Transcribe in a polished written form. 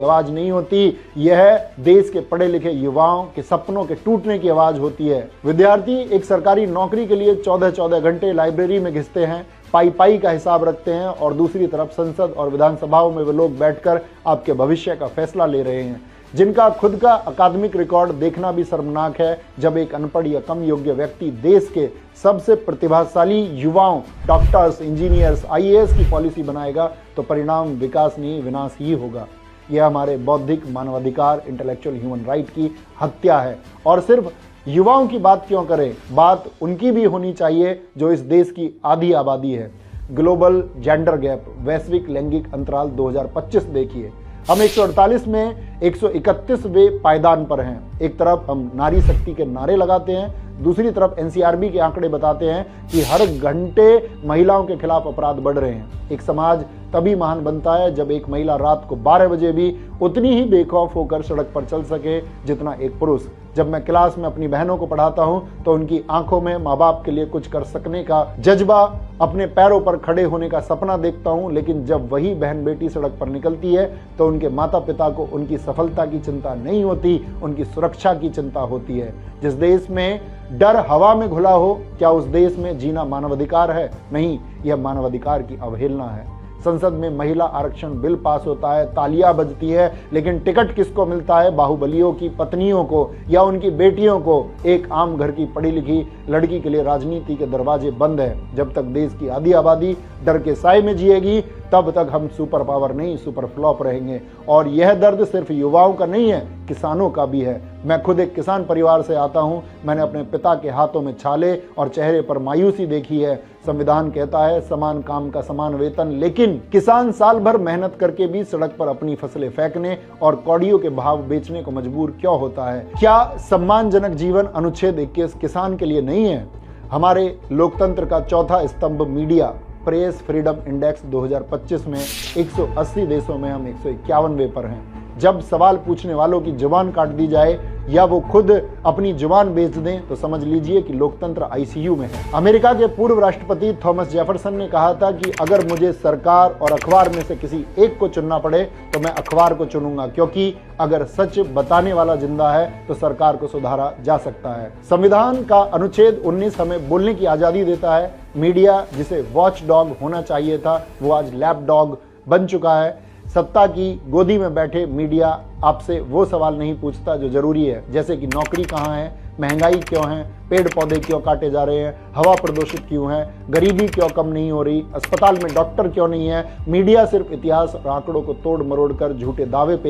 आवाज नहीं होती, यह देश के पढ़े लिखे युवाओं के सपनों के टूटने की आवाज होती है। विद्यार्थी एक सरकारी नौकरी के लिए 14-14 घंटे लाइब्रेरी में घिसते हैं, पाई का हिसाब रखते हैं, और दूसरी तरफ संसद और विधानसभाओं में वे लोग बैठकर आपके भविष्य का फैसला ले रहे हैं, जिनका खुद का अकादमिक रिकॉर्ड देखना भी शर्मनाक है। जब एक अनपढ़ या कम योग्य व्यक्ति देश के सबसे प्रतिभाशाली युवाओं, डॉक्टर्स, इंजीनियर्स, IAS की पॉलिसी बनाएगा तो परिणाम विकास नहीं विनाश ही होगा। यह हमारे बौद्धिक मानवाधिकार, इंटेलेक्चुअल ह्यूमन राइट की हत्या है। और सिर्फ युवाओं की बात क्यों करें, बात उनकी भी होनी चाहिए जो इस देश की आधी आबादी है। ग्लोबल जेंडर गैप, वैश्विक लैंगिक अंतराल 2025 देखिए, हम 148 में 131वें पायदान पर हैं। एक तरफ हम नारी शक्ति के नारे लगाते हैं, दूसरी तरफ NCRB के आंकड़े बताते हैं कि हर घंटे महिलाओं के खिलाफ अपराध बढ़ रहे हैं। एक समाज तभी महान बनता है जब एक महिला रात को 12 बजे भी उतनी ही बेखौफ होकर सड़क पर चल सके जितना एक पुरुष। जब मैं क्लास में अपनी बहनों को पढ़ाता हूं तो उनकी आंखों में माँ बाप के लिए कुछ कर सकने का जज्बा, अपने पैरों पर खड़े होने का सपना देखता हूं, लेकिन जब वही बहन बेटी सड़क पर निकलती है तो उनके माता पिता को उनकी सफलता की चिंता नहीं होती, उनकी सुरक्षा की चिंता होती है। जिस देश में डर हवा में घुला हो, क्या उस देश में जीना मानवाधिकार है? नहीं, यह मानवाधिकार की अवहेलना है। संसद में महिला आरक्षण बिल पास होता है, तालियां बजती है, लेकिन टिकट किसको मिलता है? बाहुबलियों की पत्नियों को या उनकी बेटियों को। एक आम घर की पढ़ी लिखी लड़की के लिए राजनीति के दरवाजे बंद है। जब तक देश की आधी आबादी डर के साए में जिएगी, तब तक हम सुपर पावर नहीं सुपर फ्लॉप रहेंगे। और यह दर्द सिर्फ युवाओं का नहीं है, किसानों का भी है। मैं खुद एक किसान परिवार से आता हूं। मैंने अपने पिता के हाथों में छाले और चेहरे पर मायूसी देखी है। संविधान कहता है समान काम का समान वेतन, लेकिन किसान साल भर मेहनत करके भी सड़क पर अपनी फसलें फेंकने और कौड़ियों के भाव बेचने को मजबूर क्यों होता है? क्या सम्मानजनक जीवन अनुच्छेद 21 किसान के लिए नहीं है? हमारे लोकतंत्र का चौथा स्तंभ मीडिया, प्रेस फ्रीडम इंडेक्स 2025 में 180 देशों में हम 151वें पर हैं। जब सवाल पूछने वालों की जुबान काट दी जाए या वो खुद अपनी जुबान बेच दें तो समझ लीजिए कि लोकतंत्र ICU में है। अमेरिका के पूर्व राष्ट्रपति थॉमस जेफरसन ने कहा था कि अगर मुझे सरकार और अखबार में से किसी एक को चुनना पड़े तो मैं अखबार को चुनूंगा, क्योंकि अगर सच बताने वाला जिंदा है तो सरकार को सुधारा जा सकता है। संविधान का अनुच्छेद 19 हमें बोलने की आजादी देता है। मीडिया जिसे वॉच डॉग होना चाहिए था, वो आज लैप डॉग बन चुका है। सत्ता की गोदी में बैठे मीडिया आपसे वो सवाल नहीं पूछता जो जरूरी है, जैसे कि नौकरी कहाँ है, महंगाई क्यों है, पेड़ पौधे क्यों काटे जा रहे हैं, हवा प्रदूषित क्यों है, गरीबी क्यों कम नहीं हो रही, अस्पताल में डॉक्टर क्यों नहीं है। मीडिया सिर्फ इतिहास और आंकड़ों को तोड़ मरोड़ कर झूठे दावे पे